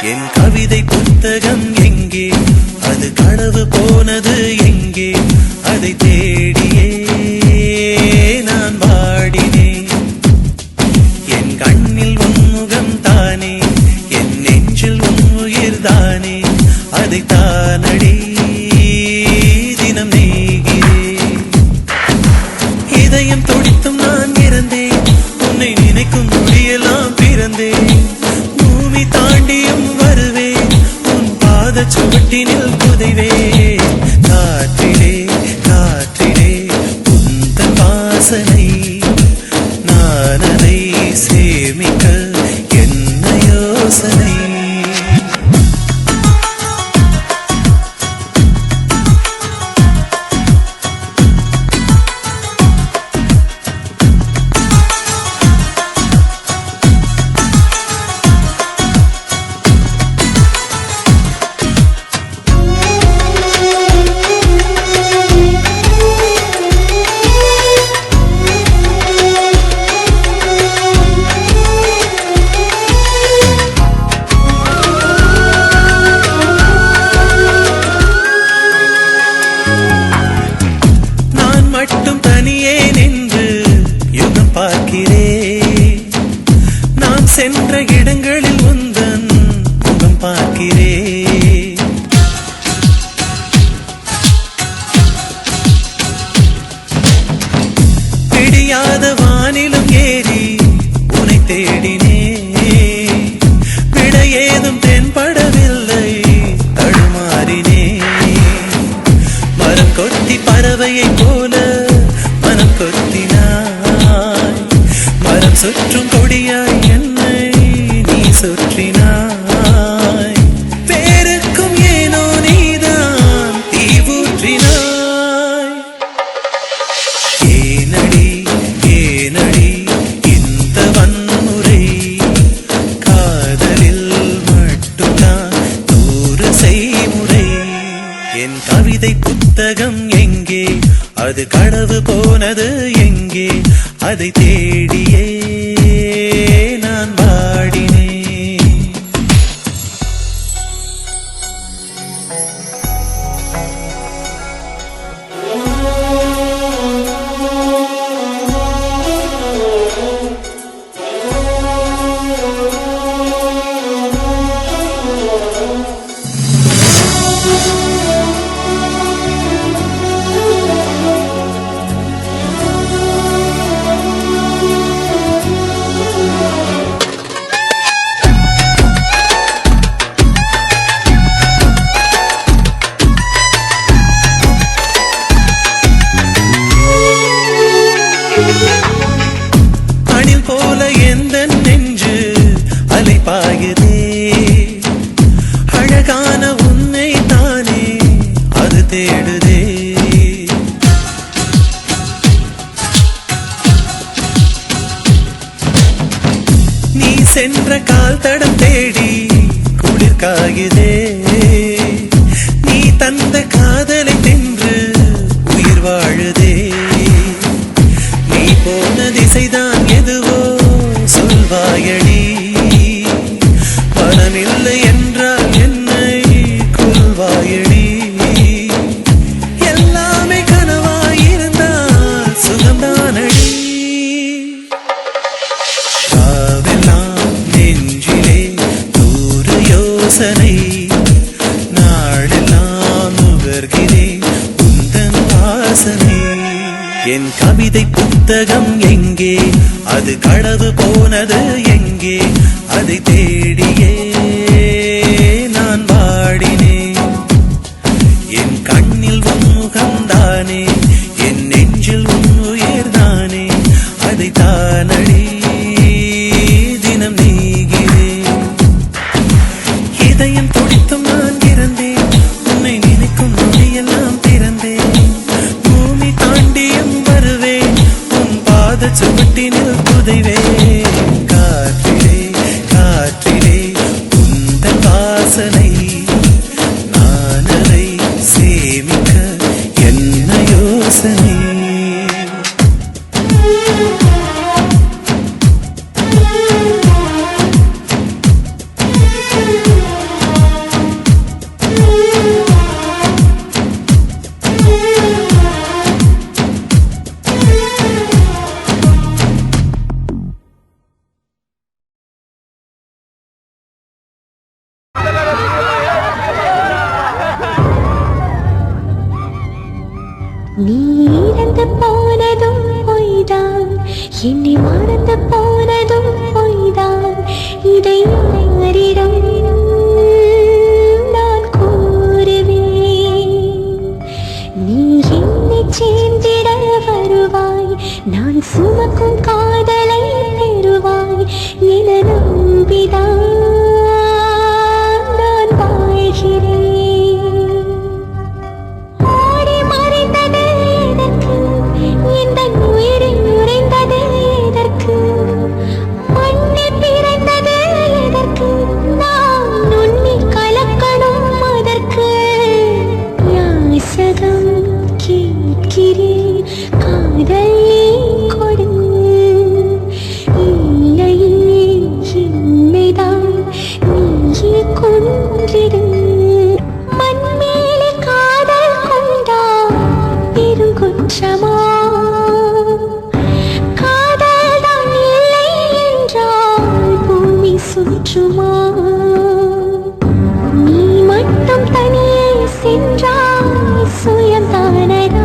என் கவிதை புத்தகம் எங்கே, அது களவு போனது எங்கே, அதை தேடியே நான் வாடினேன். என் கண்ணில் உன்முகம் தானே, என் நெஞ்சில் உன் உயிர் தானே, அதை தானடி தினம் நெய்கிறேன். இதயம் துடித்தும் நான் இறந்தேன், உன்னை நினைக்கும் மொழியெல்லாம் பிறந்தேன். பூமி தாண்டியும் வருவேன், உன் பாத சுவட்டினில் புதைவேன். காற்றிலே காற்றிலே உந்தன் வாசனை, நான் அதை சேமிக்க என்ன யோசனை. மட்டும் தனியே நின்று யுகம் பார்க்கிறேன். நான் சென்ற இடங்களில் உந்தன் முகம் பார்க்கிறேன். பிடியாத வானிலும் ஏறி உன்னை தேடினேன். விட ஏதும் தென்படவில்லை, தடுமாறினேன். மரம் கொத்தி பறவையை போல மனம் கொத்தினாய். மரம் சுற்றும் கொடியாய் என்னை நீ சுற்றினாய். பேருக்கும் ஏனோ நீதான் தீ ஊற்றினாய். ஏனடி ஏனடி இந்த வன்முறை, காதலில் மட்டும்தான் 100 செய்முறை. என் கவிதை புத்தகம் எங்கே, அது களவு போனது எங்கே, அதை தேடியே நான் வாடினேன். அணில் போல எந்த நெஞ்சு அலைபாயுதே, அழகான உன்னை தானே அது தேடுதே. நீ சென்ற கால் தடம் தேடி குளிர் காயுதே. நீ தந்த காதலை தின்று உயிர் வாழுதே. நீ போன திசைதான் எதுவோ சொல்வாயடி. பணமில்லை என்றால் என்னை கொள்வாயடி. எல்லாமே கனவாயிருந்தால் சுகம்தானடி. காவெல்லாம் நெஞ்சிலே 100 யோசனை, நாளெல்லாம் நுகர்கிறேன் உந்தன் வாசனை. என் கவிதை புத்தகம் எங்கே, அது களவு போனது எங்கே, அதை தேடியே நான் வாடினேன். என் கண்ணில் உன் முகம் தானே, என் நெஞ்சில் உன் உயிர் தானே, அதை தானடி தினம் நெய்கிறேன். இதயம் துடித்தும் நான் இறந்தேன், உன்னை நினைக்கும் மொழியெல்லாம் பிறந்தேன். பூமி தாண்டியும் வருவேன், உன் பாத சுவட்டினில் புதைவேன். காற்றிலே காற்றிலே நீ இறந்து போனதும் பொய்தான், என்னை மறந்து போனதும் பொய்தான். இதை யாரிடம் நான் கூறுவேன்? நீ என்னை சேர்ந்திட வருவாய், நான் சுமக்கும் காதலை பெறுவாய் என நம்பிதான் நான் வாழ்கிறேன். ஓடி மறைந்தது எதற்கு? இந்த உயிரில் நுழைந்தது எதற்கு? மண்ணில் பிறந்தது எதற்கு? நான் உன்னில் கலக்கணும் அதற்கு. யாசகம் கேட்கிறேன், காதல் கொடு. இல்லையே என்னைதான் நீயே கொன்றிடு. மண்மேலே காதல் கொண்டா பெருங்குற்றமா? காதல் தான் இல்லை என்றால் பூமி சுற்றுமா? நீ மட்டும் தனியே சென்றாய் சுயம்தானடா.